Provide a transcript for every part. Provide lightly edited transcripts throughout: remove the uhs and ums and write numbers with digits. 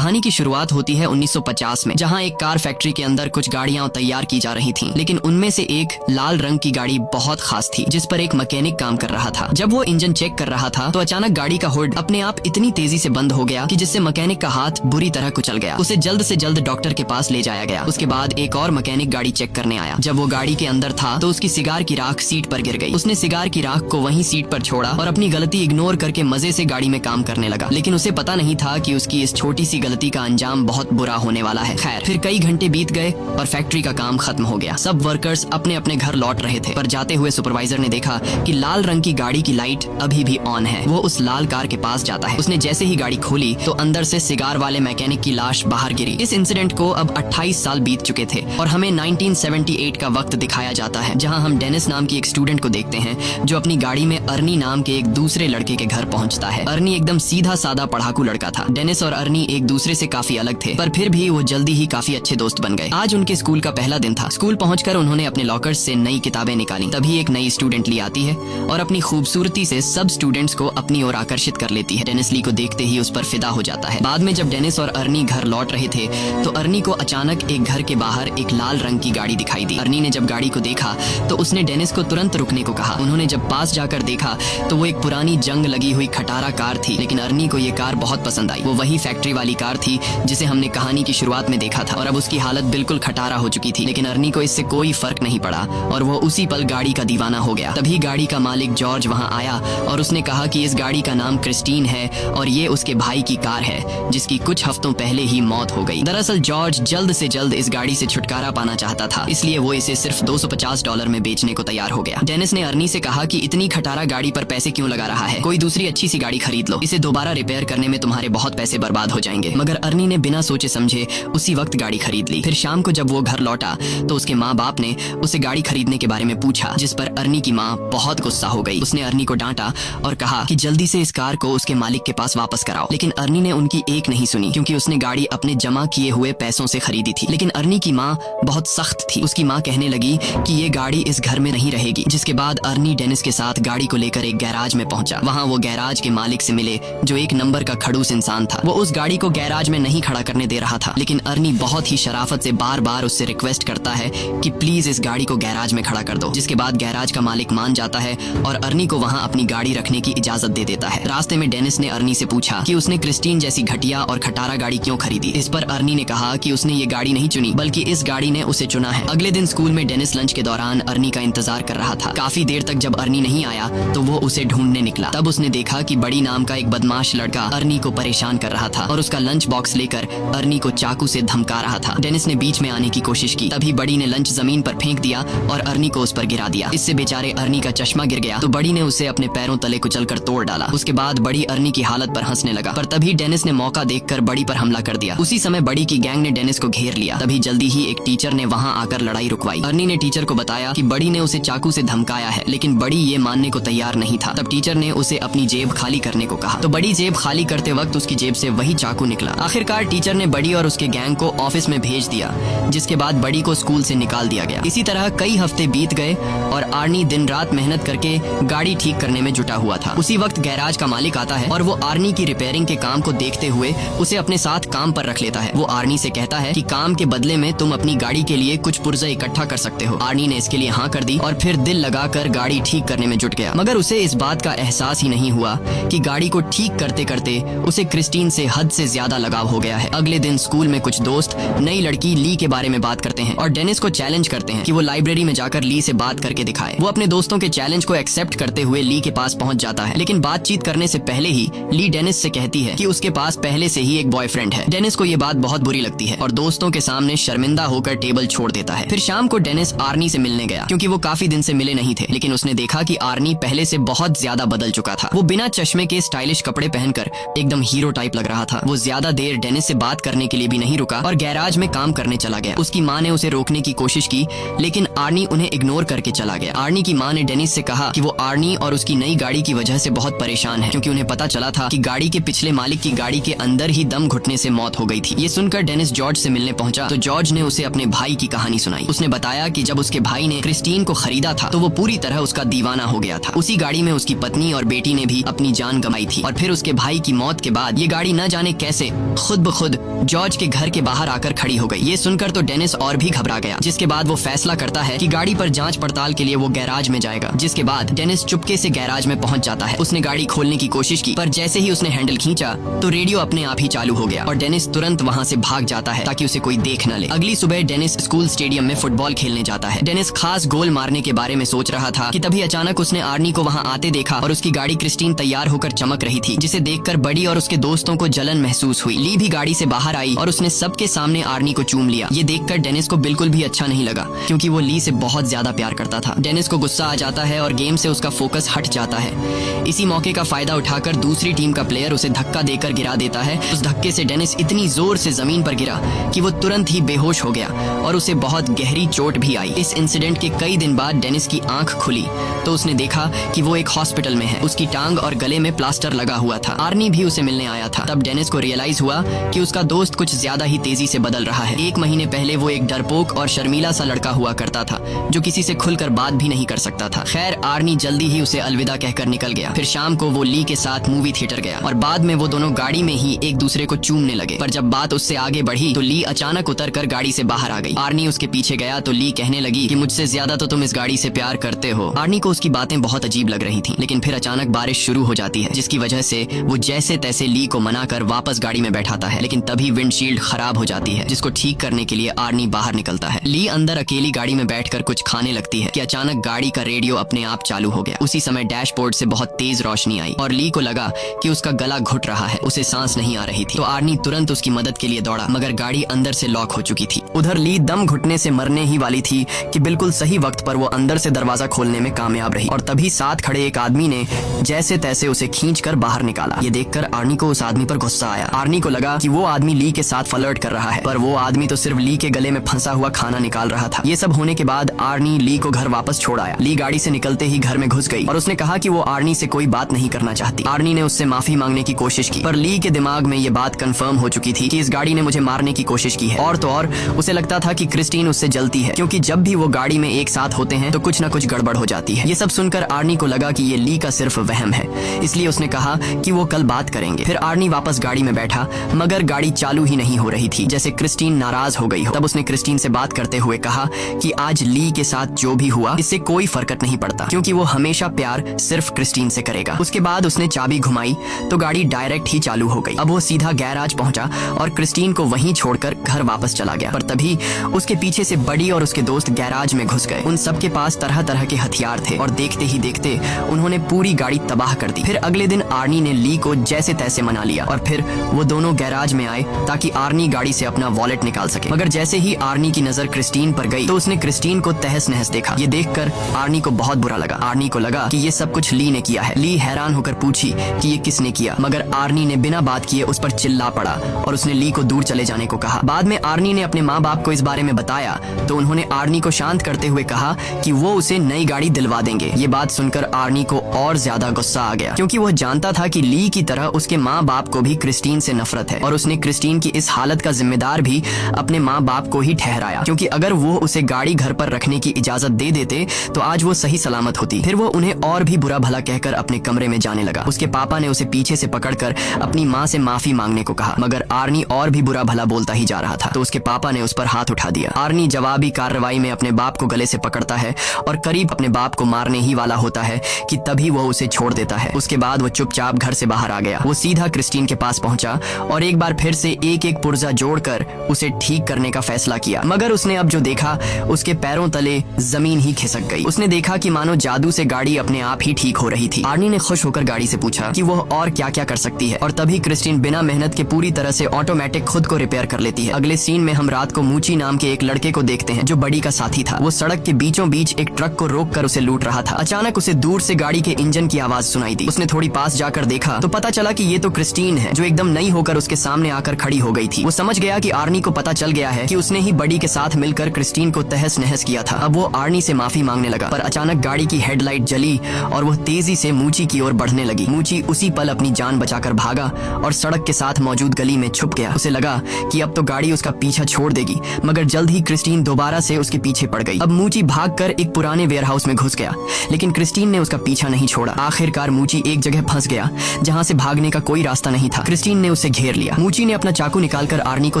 कहानी की शुरुआत होती है 1950 में, जहां एक कार फैक्ट्री के अंदर कुछ गाड़ियां तैयार की जा रही थीं, लेकिन उनमें से एक लाल रंग की गाड़ी बहुत खास थी, जिस पर एक मैकेनिक काम कर रहा था। जब वो इंजन चेक कर रहा था तो अचानक गाड़ी का हुड अपने आप इतनी तेजी से बंद हो गया कि जिससे मैकेनिक का हाथ बुरी तरह कुचल गया। उसे जल्द से जल्द डॉक्टर के पास ले जाया गया। उसके बाद एक और मैकेनिक गाड़ी चेक करने आया। जब वो गाड़ी के अंदर था तो उसकी सिगार की राख सीट पर गिर गई। उसने सिगार की राख को वहीं सीट पर छोड़ा और अपनी गलती इग्नोर करके मजे से गाड़ी में काम करने लगा, लेकिन उसे पता नहीं था कि उसकी इस छोटी सी गलती का अंजाम बहुत बुरा होने वाला है। खैर, फिर कई घंटे बीत गए और फैक्ट्री का काम खत्म हो गया। सब वर्कर्स अपने अपने घर लौट रहे थे, पर जाते हुए सुपरवाइजर ने देखा कि लाल रंग की गाड़ी की लाइट अभी भी ऑन है। वो उस लाल कार के पास जाता है। उसने जैसे ही गाड़ी खोली तो अंदर से सिगार वाले मैकेनिक की लाश बाहर गिरी। इस इंसिडेंट को अब 28 साल बीत चुके थे और हमें 1978 का वक्त दिखाया जाता है, जहां हम डेनिस नाम की एक स्टूडेंट को देखते हैं जो अपनी गाड़ी में अर्नी नाम के एक दूसरे लड़के के घर पहुंचता है। अर्नी एकदम सीधा साधा पढ़ाकू लड़का था। डेनिस और अर्नी एक दूसरे से काफी अलग थे, पर फिर भी वो जल्दी ही काफी अच्छे दोस्त बन गए। आज उनके स्कूल का पहला दिन था। स्कूल पहुंचकर उन्होंने अपने लॉकर्स से नई किताबें निकाली। तभी एक नई स्टूडेंट ली आती है और अपनी खूबसूरती से सब स्टूडेंट्स को अपनी ओर आकर्षित कर लेती है। डेनिस ली को देखते ही उस पर फिदा हो जाता है। बाद में जब डेनिस और अर्नी घर लौट रहे थे तो अर्नी को अचानक एक घर के बाहर एक लाल रंग की गाड़ी दिखाई दी। अर्नी ने जब गाड़ी को देखा तो उसने डेनिस को तुरंत रुकने को कहा। उन्होंने जब पास जाकर देखा तो वो एक पुरानी जंग लगी हुई खटारा कार थी, लेकिन अर्नी को ये कार बहुत पसंद आई। वो वही फैक्ट्री वाली कार थी जिसे हमने कहानी की शुरुआत में देखा था और अब उसकी हालत बिल्कुल खटारा हो चुकी थी, लेकिन अर्नी को इससे कोई फर्क नहीं पड़ा और वो उसी पल गाड़ी का दीवाना हो गया। तभी गाड़ी का मालिक जॉर्ज वहां आया और उसने कहा कि इस गाड़ी का नाम क्रिस्टीन है और ये उसके भाई की कार है जिसकी कुछ हफ्तों पहले ही मौत हो गई। दरअसल जॉर्ज जल्द से जल्द इस गाड़ी से छुटकारा पाना चाहता था, इसलिए वो इसे सिर्फ $250 में बेचने को तैयार हो गया। डेनिस ने अर्नी से कहा कि इतनी खटारा गाड़ी पर पैसे क्यों लगा रहा है, कोई दूसरी अच्छी सी गाड़ी खरीद लो, इसे दोबारा रिपेयर करने में तुम्हारे बहुत पैसे बर्बाद हो जाएंगे। मगर अर्नी ने बिना सोचे समझे उसी वक्त गाड़ी खरीद ली। फिर शाम को जब वो घर लौटा तो उसके माँ बाप ने उसे गाड़ी खरीदने के बारे में पूछा, जिस पर अर्नी की माँ बहुत गुस्सा हो गई। उसने अर्नी को डांटा और कहा कि जल्दी से इस कार को उसके मालिक के पास वापस कराओ, लेकिन अर्नी ने उनकी एक नहीं सुनी क्योंकि उसने गाड़ी अपने जमा किए हुए पैसों से खरीदी थी। लेकिन अर्नी की माँ बहुत सख्त थी। उसकी माँ कहने लगी कि ये गाड़ी इस घर में नहीं रहेगी। जिसके बाद अर्नी डेनिस के साथ गाड़ी को लेकर एक गैराज में पहुंचा। वहाँ वो गैराज के मालिक से मिले जो एक नंबर का खड़ूस इंसान था। वो उस गाड़ी को गैराज में नहीं खड़ा करने दे रहा था, लेकिन अर्नी बहुत ही शराफत से बार बार उससे रिक्वेस्ट करता है कि प्लीज इस गाड़ी को गैराज में खड़ा कर दो। जिसके बाद गैराज का मालिक मान जाता है और अर्नी को वहाँ अपनी गाड़ी रखने की इजाजत दे देता है। रास्ते में डेनिस ने अर्नी से पूछा कि उसने क्रिस्टीन जैसी घटिया और खटारा गाड़ी क्यों खरीदी। इस पर अर्नी ने कहा कि उसने ये गाड़ी नहीं चुनी बल्कि इस गाड़ी ने उसे चुना है। अगले दिन स्कूल में डेनिस लंच के दौरान अर्नी का इंतजार कर रहा था। काफी देर तक जब अर्नी नहीं आया तो वो उसे ढूंढने निकला। तब उसने देखा कि बड़ी नाम का एक बदमाश लड़का अर्नी को परेशान कर रहा था और उसका लंच बॉक्स लेकर अर्नी को चाकू से धमका रहा था। डेनिस ने बीच में आने की कोशिश की, तभी बड़ी ने लंच जमीन पर फेंक दिया और अर्नी को उस पर गिरा दिया। इससे बेचारे अर्नी का चश्मा गिर गया तो बड़ी ने उसे अपने पैरों तले कुचलकर तोड़ डाला। उसके बाद बड़ी अर्नी की हालत पर हंसने लगा, पर तभी डेनिस ने मौका देखकर बड़ी पर हमला कर दिया। उसी समय बड़ी की गैंग ने डेनिस को घेर लिया। तभी जल्दी ही एक टीचर ने वहां आकर लड़ाई रुकवाई। अर्नी ने टीचर को बताया कि बड़ी ने उसे चाकू से धमकाया है, लेकिन बड़ी ये मानने को तैयार नहीं था। तब टीचर ने उसे अपनी जेब खाली करने को कहा तो बड़ी जेब खाली करते वक्त उसकी जेब से वही चाकू निकला। आखिरकार टीचर ने बड़ी और उसके गैंग को ऑफिस में भेज दिया, जिसके बाद बड़ी को स्कूल से निकाल दिया गया। इसी तरह कई हफ्ते बीत गए और आर्नी दिन रात मेहनत करके गाड़ी ठीक करने में जुटा हुआ था। उसी वक्त गैराज का मालिक आता है और वो आर्नी की रिपेयरिंग के काम को देखते हुए उसे अपने साथ काम पर रख लेता है। वो आर्नी से कहता है कि काम के बदले में तुम अपनी गाड़ी के लिए कुछ पुर्जा इकट्ठा कर सकते हो। आर्नी ने इसके लिए हाँ कर दी और फिर दिल लगाकर गाड़ी ठीक करने में जुट गया। मगर उसे इस बात का एहसास ही नहीं हुआ कि गाड़ी को ठीक करते करते उसे क्रिस्टीन से हद से ज्यादा लगाव हो गया है। अगले दिन स्कूल में कुछ दोस्त नई लड़की ली के बारे में बात करते हैं और डेनिस को चैलेंज करते हैं कि वो लाइब्रेरी में जाकर ली से बात करके दिखाए। वो अपने दोस्तों के चैलेंज को एक्सेप्ट करते हुए ली के पास पहुंच जाता है, लेकिन बातचीत करने से पहले ही ली डेनिस से कहती है कि उसके पास पहले से ही एक बॉयफ्रेंड है। डेनिस को ये बात बहुत बुरी लगती है और दोस्तों के सामने शर्मिंदा होकर टेबल छोड़ देता है। फिर शाम को डेनिस आर्नी से मिलने गया क्योंकि वो काफी दिन से मिले नहीं थे, लेकिन उसने देखा कि आर्नी पहले से बहुत ज्यादा बदल चुका था। वो बिना चश्मे के स्टाइलिश कपड़े पहनकर एकदम हीरो टाइप लग रहा था। वो ज्यादा देर डेनिस से बात करने के लिए भी नहीं रुका और गैराज में काम करने चला गया। उसकी माँ ने उसे रोकने की कोशिश की, लेकिन आर्नी उन्हें इग्नोर करके चला गया। आर्नी की माँ ने डेनिस से कहा कि वो आर्नी और उसकी नई गाड़ी की वजह से बहुत परेशान है, क्योंकि उन्हें पता चला था कि गाड़ी के पिछले मालिक की गाड़ी के अंदर ही दम घुटने से मौत हो गई थी। ये सुनकर डेनिस जॉर्ज से मिलने पहुंचा तो जॉर्ज ने उसे अपने भाई की कहानी सुनाई। उसने बताया कि जब उसके भाई ने क्रिस्टीन को खरीदा था तो वो पूरी तरह उसका दीवाना हो गया था। उसी गाड़ी में उसकी पत्नी और बेटी ने भी अपनी जान गंवाई थी और फिर उसके भाई की मौत के बाद ये गाड़ी न जाने कैसे खुद ब खुद जॉर्ज के घर के बाहर आकर खड़ी हो गई। ये सुनकर तो डेनिस और भी घबरा गया, जिसके बाद वो फैसला करता है कि गाड़ी पर जांच पड़ताल के लिए वो गैराज में जाएगा। जिसके बाद डेनिस चुपके से गैराज में पहुंच जाता है। उसने गाड़ी खोलने की कोशिश की, पर जैसे ही उसने हैंडल खींचा तो रेडियो अपने आप ही चालू हो गया और डेनिस तुरंत वहां से भाग जाता है ताकि उसे कोई देख न ले। अगली सुबह डेनिस स्कूल स्टेडियम में फुटबॉल खेलने जाता है। डेनिस खास गोल मारने के बारे में सोच रहा था कि तभी अचानक उसने आर्नी को वहां आते देखा और उसकी गाड़ी क्रिस्टीन तैयार होकर चमक रही थी, जिसे देखकर बडी और उसके दोस्तों को जलन महसूस हुई। ली भी गाड़ी से बाहर आई और उसने सबके सामने आर्नी को चूम लिया। ये देखकर डेनिस को बिल्कुल भी अच्छा नहीं लगा, क्योंकि वो ली से बहुत ज्यादा प्यार करता था। डेनिस को गुस्सा आ जाता है और गेम से उसका फोकस हट जाता है। इसी मौके का फायदा उठाकर दूसरी टीम का प्लेयर उसे धक्का देकर गिरा देता है। उस धक्के से डेनिस इतनी जोर से जमीन पर गिरा कि वो तुरंत ही बेहोश हो गया और उसे बहुत गहरी चोट भी आई। इस इंसिडेंट के कई दिन बाद डेनिस की आंख खुली तो उसने देखा कि वो एक हॉस्पिटल में है। उसकी टांग और गले में प्लास्टर लगा हुआ था। आर्नी भी उसे मिलने आया था। तब डेनिस को रियलाइज हुआ कि उसका दोस्त कुछ ज्यादा ही तेजी से बदल रहा है। 1 महीने पहले वो एक डरपोक और शर्मीला सा लड़का हुआ करता था, जो किसी से खुलकर बात भी नहीं कर सकता था। खैर, आर्नी जल्दी ही उसे अलविदा कहकर निकल गया। फिर शाम को वो ली के साथ मूवी थिएटर गया और बाद में वो दोनों गाड़ी में ही एक दूसरे को चूमने लगे। पर जब बात उससे आगे बढ़ी तो ली अचानक उतरकर गाड़ी से बाहर आ गई। आर्नी उसके पीछे गया तो ली कहने लगी कि मुझसे ज्यादा तो तुम इस गाड़ी से प्यार करते हो। आर्नी को उसकी बातें बहुत अजीब लग रही थी, लेकिन फिर अचानक बारिश शुरू हो जाती है, जिसकी वजह से वो जैसे तैसे ली को मनाकर वापस गाड़ी में बैठाता है। लेकिन तभी विंडशील्ड खराब हो जाती है, जिसको ठीक करने के लिए आर्नी बाहर निकलता है। ली अंदर अकेली गाड़ी में बैठकर कुछ खाने लगती है कि अचानक गाड़ी का रेडियो अपने आप चालू हो गया। उसी समय डैशबोर्ड से बहुत तेज रोशनी आई और ली को लगा कि उसका गला घुट रहा है, उसे सांस नहीं आ रही थी। तो आर्नी तुरंत उसकी मदद के लिए दौड़ा, मगर गाड़ी अंदर से लॉक हो चुकी थी। उधर ली दम घुटने से मरने ही वाली थी कि बिल्कुल सही वक्त पर वो अंदर से दरवाजा खोलने में कामयाब रही और तभी साथ खड़े एक आदमी ने जैसे तैसे उसे खींचकर बाहर निकाला। ये देखकर आर्नी को उस आदमी पर गुस्सा आया। आर्नी को लगा कि वो आदमी ली के साथ फ्लर्ट कर रहा है, पर वो आदमी तो सिर्फ ली के गले में फंसा हुआ खाना निकाल रहा था। ये सब होने के बाद आर्नी ली को घर वापस छोड़ आया। ली गाड़ी से निकलते ही घर में घुस गई और उसने कहा कि वो आर्नी से कोई बात नहीं करना चाहती। आर्नी ने उससे माफी मांगने की कोशिश की, पर ली के दिमाग में ये बात कंफर्म हो चुकी थी कि इस गाड़ी ने मुझे मारने की कोशिश की है। और तो और उसे लगता था कि क्रिस्टीन उससे जलती है, क्योंकि जब भी वो गाड़ी में एक साथ होते हैं तो कुछ न कुछ गड़बड़ हो जाती है। ये सब सुनकर आर्नी को लगा कि ये ली का सिर्फ वहम है, इसलिए उसने कहा कि वो कल बात करेंगे। फिर आर्नी वापस गाड़ी में बैठा, मगर गाड़ी चालू ही नहीं हो रही थी, जैसे क्रिस्टीन नाराज हो गई हो। तब उसने क्रिस्टीन से बात करते हुए कहा कि आज ली के साथ जो भी हुआ इससे कोई फर्क नहीं पड़ता, क्योंकि वो हमेशा प्यार सिर्फ क्रिस्टीन से करेगा। उसके बाद उसने चाबी घुमाई तो गाड़ी डायरेक्ट ही चालू हो गई। अब वो सीधा गैराज पहुंचा और क्रिस्टीन को वहीं छोड़कर घर वापस चला गया। पर तभी उसके पीछे से बडी और उसके दोस्त गैराज में घुस गए। उन सबके पास तरह तरह के हथियार थे और देखते ही देखते उन्होंने पूरी गाड़ी तबाह कर दी। फिर अगले दिन आर्नी ने ली को जैसे तैसे मना लिया और फिर वो दोनों गैराज में आए ताकि आर्नी गाड़ी से अपना वॉलेट निकाल सके। मगर जैसे ही आर्नी की नजर क्रिस्टीन पर गई तो उसने क्रिस्टीन को तहस नहस देखा। ये देखकर आर्नी को बहुत बुरा लगा। आर्नी को लगा कि ये सब कुछ ली ने किया है। ली हैरान होकर पूछी कि ये किसने किया, मगर आर्नी ने बिना बात किए उस पर चिल्ला पड़ा और उसने ली को दूर चले जाने को कहा। बाद में आर्नी ने अपने माँ बाप को इस बारे में बताया तो उन्होंने आर्नी को शांत करते हुए कहा कि वो उसे नई गाड़ी दिलवा देंगे। ये बात सुनकर आर्नी को और ज्यादा गुस्सा आ गया, क्योंकि वह जानता था कि ली की तरह उसके माँ बाप को भी क्रिस्टीन से नफरत है और उसने क्रिस्टीन की इस हालत का जिम्मेदार भी अपने माँ बाप को ही ठहराया, क्योंकि अगर वो उसे गाड़ी घर पर रखने की इजाजत दे देते तो आज वो सही सलामत होती। फिर वो उन्हें और भी बुरा भला कहकर अपने कमरे में जाने लगा। उसके पापा ने उसे पीछे से पकड़कर अपनी माँ से माफी मांगने को कहा, मगर आर्नी और भी बुरा भला बोलता ही जा रहा था तो उसके पापा ने उस पर हाथ उठा दिया। आर्नी जवाबी कार्रवाई में अपने बाप को गले से पकड़ता है और करीब अपने बाप को मारने ही वाला होता है कि तभी वो उसे छोड़ देता है। उसके बाद वो चुपचाप घर से बाहर आ गया। वो सीधा क्रिस्टीन के पास पहुंचा और एक बार फिर से एक एक पुर्जा जोड़कर उसे ठीक करने का फैसला किया, मगर उसने अब जो देखा उसके पैरों तले जमीन ही खिसक गई। उसने देखा कि मानो जादू से गाड़ी अपने आप ही ठीक हो रही थी। आर्नी ने खुश होकर गाड़ी से पूछा कि वो और क्या क्या कर सकती है और तभी क्रिस्टीन बिना मेहनत के पूरी तरह से ऑटोमेटिक खुद को रिपेयर कर लेती है। अगले सीन में हम रात को मूची नाम के एक लड़के को देखते हैं जो बडी का साथी था। वो सड़क के बीचों बीच एक ट्रक को रोक कर उसे लूट रहा था। अचानक उसे दूर से गाड़ी के इंजन की आवाज सुनाई दी। उसने थोड़ी पास जाकर देखा तो पता चला कि ये तो क्रिस्टीन है, जो एकदम नई होकर उसके सामने आकर खड़ी हो गई थी। वो समझ गया कि आर्नी को पता चल गया है कि उसने ही बडी के साथ मिलकर क्रिस्टीन को तहस नहस किया था। अब वो आर्नी से माफी मांगने लगा, पर अचानक गाड़ी की हेडलाइट जली और वो तेजी से मूची की ओर बढ़ने लगी। मूची उसी पल अपनी जान बचाकर भागा और सड़क के साथ मौजूद गली में छुप गया। उसे लगा कि अब तो गाड़ी उसका पीछा छोड़ देगी, मगर जल्द ही क्रिस्टीन दोबारा से उसके पीछे पड़ गई। अब मूची भागकर एक पुराने वेयरहाउस में घुस गया, लेकिन क्रिस्टीन ने उसका पीछा नहीं छोड़ा। आखिरकार मूची एक जगह फंस गया जहां से भागने का कोई रास्ता नहीं था। क्रिस्टीन ने उसे घेर लिया। मूची ने अपना चाकू निकालकर आर्नी को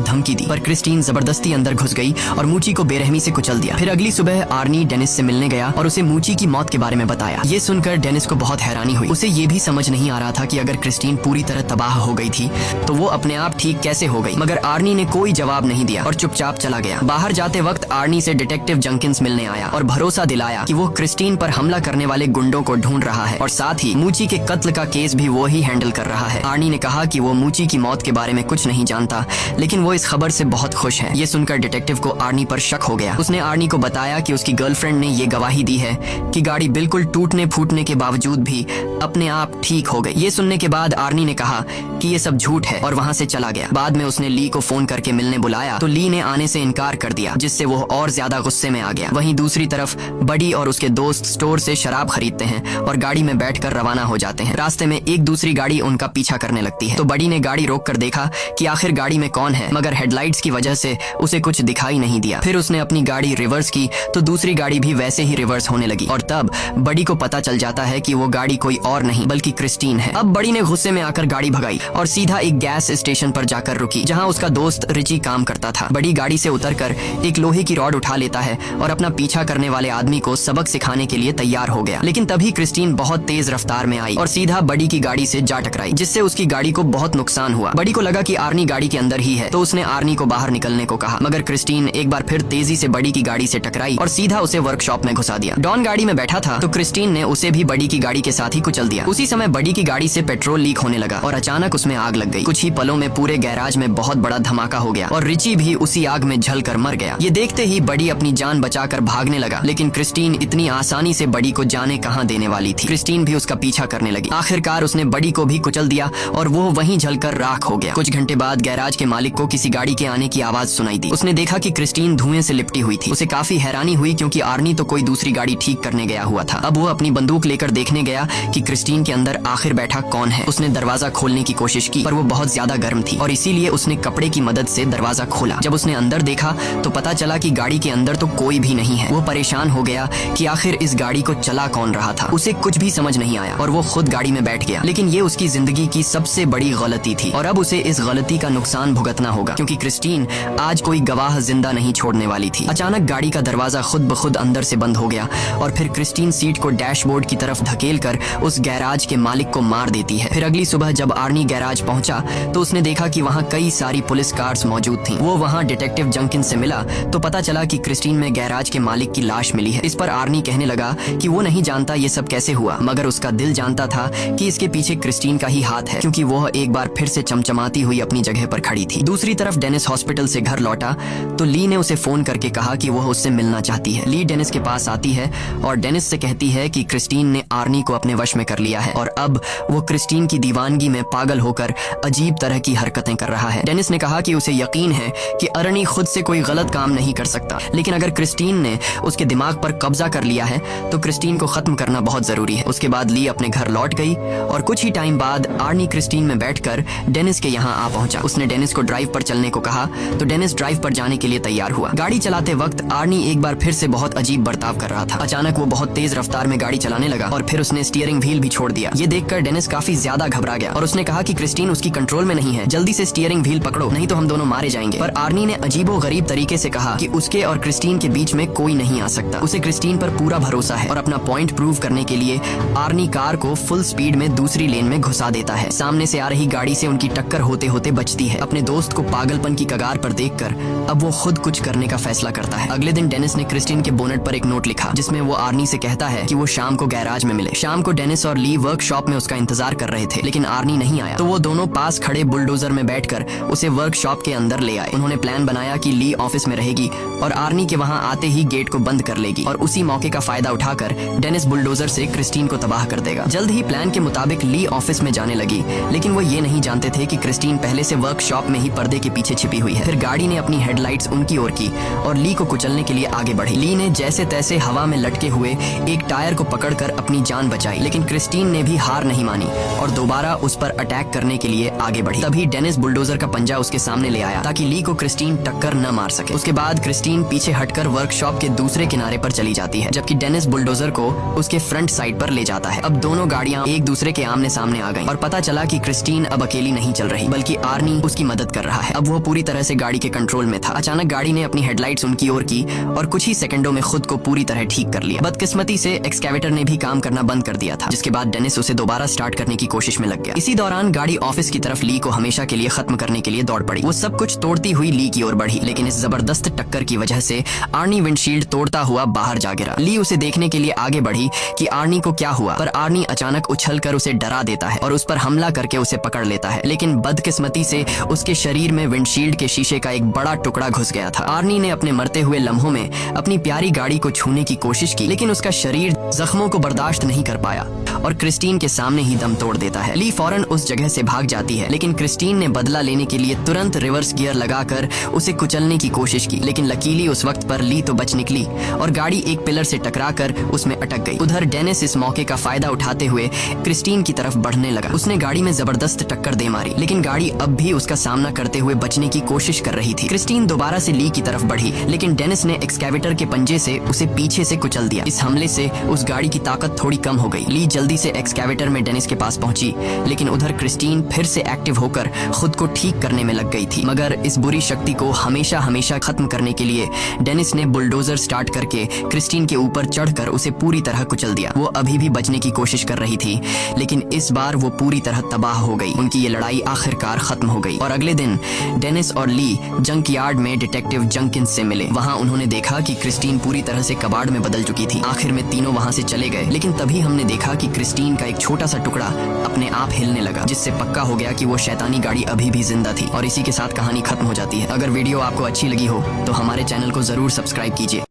धमकी दी, पर क्रिस्टीन जबरदस्ती अंदर घुस गई और मूची को बेरहमी से कुचल दिया। फिर अगली सुबह आर्नी डेनिस से मिलने गया और उसे मूची की मौत के बारे में बताया। ये सुनकर डेनिस को बहुत हैरानी हुई। उसे ये भी समझ नहीं आ रहा था कि अगर क्रिस्टीन पूरी तरह तबाह हो गई थी तो वो अपने आप ठीक कैसे हो गई। मगर आर्नी ने कोई जवाब नहीं दिया और चुपचाप चला गया। बाहर जाते वक्त आर्नी से डिटेक्टिव जंकिंस मिलने आया और भरोसा दिलाया कि वो क्रिस्टीन पर हमला करने वाले गुंडों को ढूंढ रहा है और साथ ही मूची के कत्ल का केस भी वो ही हैंडल कर रहा है। आर्नी ने कहा कि वो मूची की मौत के बारे में कुछ नहीं जानता, लेकिन वो इस खबर से बहुत खुश है। ये सुनकर डिटेक्टिव को आर्नी पर शक हो गया। उसने आर्नी को बताया कि उसकी गर्लफ्रेंड ने ये गवाही दी है कि गाड़ी बिल्कुल टूटने फूटने के बावजूद भी अपने आप ठीक हो गई। ये सुनने के बाद आर्नी ने कहा कि ये सब झूठ है और वहाँ से चला गया। बाद में उसने ली को फोन करके मिलने बुलाया तो ली ने आने से इनकार कर दिया, जिससे वो और ज्यादा गुस्से में आ गया। वहीं दूसरी तरफ बडी और उसके दोस्त स्टोर से शराब खरीदते हैं और गाड़ी में बैठकर रवाना हो जाते हैं। रास्ते में एक दूसरी गाड़ी उनका पीछा करने लगती है तो बडी ने गाड़ी रोक कर देखा कि आखिर गाड़ी में कौन है, मगर हेडलाइट्स की वजह से उसे कुछ दिखाई नहीं दिया। फिर उसने अपनी गाड़ी रिवर्स की तो दूसरी गाड़ी भी वैसे ही रिवर्स होने लगी और तब बडी को पता चल जाता है कि वो गाड़ी कोई और नहीं बल्कि क्रिस्टीन है। अब बडी ने गुस्से में आकर गाड़ी भगाई और सीधा एक गैस स्टेशन पर जाकर रुकी जहां उसका दोस्त रिची काम करता था। बडी गाड़ी से उतरकर एक लोहे की रॉड उठा लेता है और अपना पीछा करने वाले आदमी को सबक सिखाने के लिए तैयार हो गया। लेकिन तभी क्रिस्टीन बहुत तेज रफ्तार में आई और सीधा बडी की गाड़ी से जा टकराई, जिससे उसकी गाड़ी को बहुत नुकसान हुआ। बडी को लगा कि आर्नी गाड़ी के अंदर ही है तो उसने आर्नी को बाहर निकलने को कहा, मगर क्रिस्टीन एक बार फिर तेजी से बडी की गाड़ी से टकराई और सीधा उसे वर्कशॉप में घुसा दिया। डॉन गाड़ी में बैठा था तो क्रिस्टीन ने उसे भी बडी की गाड़ी के साथ ही कुचल दिया। उसी समय बडी की गाड़ी से पेट्रोल लीक होने लगा और अचानक उसमें आग लग गई। कुछ ही पलों में पूरे गैराज में बहुत बड़ा धमाका हो गया और रिची भी उसी आग में जलकर मर गया। ये देखते ही बडी अपनी जान बचाकर भागने लगा, लेकिन क्रिस्टीन इतनी आसानी से बडी को जाने कहां देने वाली थी। क्रिस्टीन भी उसका पीछा करने लगी। आखिरकार उसने बडी को भी कुचल दिया और वो वहीं जलकर राख हो गया। कुछ घंटे बाद गैराज के मालिक को किसी गाड़ी के आने की आवाज सुनाई दी। उसने देखा कि क्रिस्टीन धुएं से लिपटी हुई थी। उसे काफी हैरानी हुई क्योंकि आर्नी तो कोई दूसरी गाड़ी ठीक करने गया हुआ था। अब वो अपनी बंदूक लेकर देखने गया कि क्रिस्टीन के अंदर आखिर बैठा कौन है। उसने दरवाजा खोलने की कोशिश की पर वो बहुत ज्यादा गर्म थी और इसीलिए उसने कपड़े की मदद से दरवाजा खोला। जब उसने अंदर देखा तो पता चला कि गाड़ी के अंदर तो कोई भी नहीं है। वो परेशान हो गया कि आखिर इस गाड़ी को चला कौन रहा था। उसे कुछ भी समझ नहीं आया और वो खुद गाड़ी में बैठ गया। लेकिन ये उसकी जिंदगी की सबसे बड़ी गलती थी और अब उसे इस गलती का नुकसान भुगतना होगा क्योंकि क्रिस्टीन आज कोई गवाह जिंदा नहीं छोड़ने वाली थी। अचानक गाड़ी का दरवाजा खुद ब खुद अंदर से बंद हो गया और फिर क्रिस्टीन सीट को डैशबोर्ड की तरफ धकेल कर उस गैराज के मालिक को मार देती है। फिर अगली सुबह जब आर्नी गैराज पहुंचा तो उसने देखा कि वहां कई सारी पुलिस कार्स मौजूद थी। वो वहां डिटेक्टिव जंकिन से मिला तो पता चला कि क्रिस्टीन में गैराज के मालिक की लाश मिली है। इस पर आर्नी कहने लगा कि वो नहीं जानता ये सब कैसे हुआ, मगर उसका दिल जानता था कि इसके पीछे क्रिस्टीन का ही हाथ है क्योंकि वह एक बार फिर से चमचमाती हुई अपनी जगह पर खड़ी थी। दूसरी तरफ डेनिस हॉस्पिटल से घर लौटा तो ली ने उसे फोन करके कहा कि वह उससे मिलना चाहती है। ली डेनिस के पास आती है और डेनिस से कहती है कि क्रिस्टीन ने आर्नी को अपने वश में कर लिया है और अब वो क्रिस्टीन की दीवानगी में पागल होकर अजीब तरह की हरकतें कर रहा है। डेनिस ने कहा कि उसे यकीन है कि आर्नी खुद से कोई गलत काम नहीं कर सकता, लेकिन अगर क्रिस्टीन ने उसके दिमाग पर कब्जा कर लिया है तो क्रिस्टीन को खत्म करना बहुत जरूरी है। उसके बाद ली अपने घर लौट गई और कुछ ही टाइम बाद आर्नी क्रिस्टीन में बैठकर डेनिस के यहाँ आ पहुंचा। उसने डेनिस को ड्राइव पर चलने को कहा तो डेनिस ड्राइव पर जाने के लिए तैयार हुआ। गाड़ी चलाते वक्त आर्नी एक बार फिर से बहुत अजीब बर्ताव कर रहा था। अचानक वो बहुत तेज रफ्तार में गाड़ी चलाने लगा और फिर उसने स्टीयरिंग व्हील भी छोड़ दिया। ये देखकर डेनिस काफी ज्यादा घबरा गया और उसने कहा कि क्रिस्टीन उसकी कंट्रोल में नहीं है, जल्दी से स्टीयरिंग व्हील पकड़ो नहीं तो हम दोनों मारे जाएंगे। पर आर्नी ने अजीबो गरीब तरीके से कहा कि उसके और क्रिस्टीन के बीच में कोई नहीं आ सकता। उसे क्रिस्टीन पर पूरा भरोसा है और अपना पॉइंट प्रूव करने के लिए आर्नी कार को फुल स्पीड में दूसरी लेन में घुसा देता है। सामने से आ रही गाड़ी से उनकी टक्कर होते होते बचती है। अपने दोस्त को पागलपन की कगार पर देखकर अब वो खुद कुछ करने का फैसला करता है। अगले दिन डेनिस ने क्रिस्टीन के बोनेट पर एक नोट लिखा जिसमें वो आर्नी से कहता है कि वो शाम को गैराज में मिले। शाम को डेनिस और ली वर्कशॉप में उसका इंतजार कर रहे थे, लेकिन आर्नी नहीं आया तो वो दोनों पास खड़े बुलडोजर में बैठकर उसे वर्कशॉप के अंदर ले आए। उन्होंने प्लान बनाया कि ली ऑफिस में रहेगी और आर्नी के वहां आते ही गेट को बंद कर लेगी और उसी मौके का फायदा उठाकर डेनिस बुलडोजर से क्रिस्टीन को तबाह कर देगा। जल्द ही प्लान के मुताबिक ली ऑफिस में जाने लगी, लेकिन वो ये नहीं जानते थे कि क्रिस्टीन पहले से वर्कशॉप में ही पर्दे के पीछे छिपी हुई है। फिर गाड़ी ने अपनी हेडलाइट्स उनकी ओर की और ली को कुचलने के लिए आगे बढ़ी। ली ने जैसे तैसे हवा में लटके हुए एक टायर को पकड़कर अपनी जान बचाई, लेकिन क्रिस्टीन ने भी हार नहीं मानी और दोबारा उस पर अटैक करने के लिए आगे बढ़ी। तभी डेनिस बुलडोजर का पंजा उसके सामने ले आया ताकि ली को क्रिस्टीन टक्कर न मार सके। उसके बाद क्रिस्टीन पीछे हटकर वर्कशॉप के दूसरे किनारे पर चली जाती है, जबकि डेनिस बुलडोजर को उसके फ्रंट साइड पर ले जाता है। अब दोनों गाड़ियां एक दूसरे के आमने सामने आ गईं और पता चला कि क्रिस्टीन अब अकेली गोली नहीं चल रही, बल्कि आर्नी उसकी मदद कर रहा है। अब वो पूरी तरह से गाड़ी के कंट्रोल में था। अचानक गाड़ी ने अपनी हेडलाइट्स उनकी ओर की और कुछ ही सेकंडों में खुद को पूरी तरह ठीक कर लिया। बदकिस्मती से एक्सकैवेटर ने भी काम करना बंद कर दिया था, जिसके बाद डेनिस उसे दोबारा स्टार्ट करने की कोशिश में लग गया। इसी दौरान गाड़ी ऑफिस की तरफ ली को हमेशा के लिए खत्म करने के लिए दौड़ पड़ी। वो सब कुछ तोड़ती हुई ली की ओर बढ़ी, लेकिन इस जबरदस्त टक्कर की वजह से आर्नी विंडशील्ड तोड़ता हुआ बाहर जा गिरा। ली उसे देखने के लिए आगे बढ़ी कि आर्नी को क्या हुआ, पर आर्नी अचानक उछलकर उसे डरा देता है और उस पर हमला करके उसे पकड़ लेता है। लेकिन बदकिस्मती से उसके शरीर में विंडशील्ड के शीशे का एक बड़ा टुकड़ा घुस गया था। आर्नी ने अपने मरते हुए लम्हों में अपनी प्यारी गाड़ी को छूने की कोशिश की, लेकिन उसका शरीर जख्मों को बर्दाश्त नहीं कर पाया और क्रिस्टीन के सामने ही दम तोड़ देता है। ली फौरन उस जगह से भाग जाती है, लेकिन क्रिस्टीन ने बदला लेने के लिए तुरंत रिवर्स गियर लगाकर उसे कुचलने की कोशिश की, लेकिन लकीली उस वक्त पर ली तो बच निकली और गाड़ी एक पिलर से टकराकर उसमें अटक गई। उधर डेनिस इस मौके का फायदा उठाते हुए क्रिस्टीन की तरफ बढ़ने लगा। उसने गाड़ी में जबरदस्त टक्कर दे मारी, लेकिन गाड़ी अब भी उसका सामना करते हुए बचने की कोशिश कर रही थी। क्रिस्टीन दोबारा से ली की तरफ बढ़ी, लेकिन डेनिस ने एक्सकैवेटर के पंजे से उसे पीछे से कुचल दिया। इस हमले से उस गाड़ी की ताकत थोड़ी कम हो गई। ली जल्दी से एक्सकैवेटर में डेनिस के पास पहुंची, लेकिन उधर क्रिस्टीन फिर से एक्टिव होकर खुद को ठीक करने में लग गई थी। मगर इस बुरी शक्ति को हमेशा हमेशा खत्म करने के लिए डेनिस ने बुलडोजर स्टार्ट करके क्रिस्टीन के ऊपर चढ़कर उसे पूरी तरह कुचल दिया। वो अभी भी बचने की कोशिश कर रही थी, लेकिन इस बार वो पूरी तरह तबाह हो गई। उनकी ये लड़ाई आखिरकार खत्म हो गई और अगले दिन डेनिस और ली जंक यार्ड में डिटेक्टिव जंकिंस से मिले। वहाँ उन्होंने देखा कि क्रिस्टीन पूरी तरह से कबाड़ में बदल चुकी थी। आखिर में तीनों वहाँ से चले गए, लेकिन तभी हमने देखा कि क्रिस्टीन का एक छोटा सा टुकड़ा अपने आप हिलने लगा, जिससे पक्का हो गया कि वो शैतानी गाड़ी अभी भी जिंदा थी। और इसी के साथ कहानी खत्म हो जाती है। अगर वीडियो आपको अच्छी लगी हो तो हमारे चैनल को जरूर सब्सक्राइब कीजिए।